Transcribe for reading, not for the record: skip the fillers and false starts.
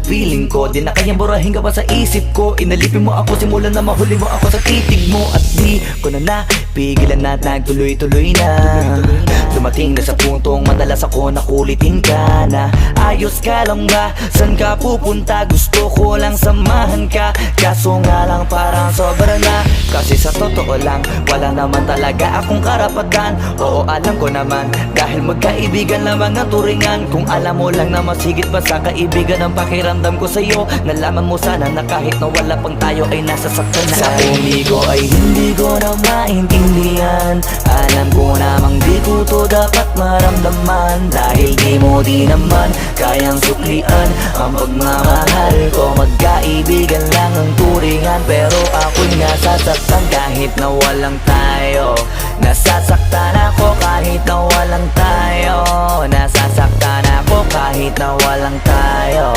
Feeling ko, di na kayang burahin ka pa sa isip ko. Inalipin mo ako, simulan na mahuli mo ako sa titig mo. At di ko na napigilan na nagtuloy-tuloy na. Dumating na sa puntong madalas ako nakulitin ka na. Ayos ka lang ba? San ka pupunta? Gusto ko lang samahan ka. Kaso nga lang parang sobra na. Kasi sa totoo lang, wala naman talaga akong karapatan. Oo, alam ko naman, dahil magkaibigan lamang ang turingan. Kung alam mo lang na mas higit pa sa kaibigan ang pakiramdam ko sa'yo, nalaman mo sana na kahit na wala pang tayo ay nasasaktan na. Sa umigo ay hindi ko na maintindihan. Alam ko namang di ko to dapat maramdaman. Dahil di mo di naman kayang suklian ang pagmamahal ko. Magkaibigan lang ang turingan, pero ako'y nasasaktan kahit na walang tayo. Nasasaktan ako kahit na walang tayo. Nasasaktan ako kahit na walang tayo.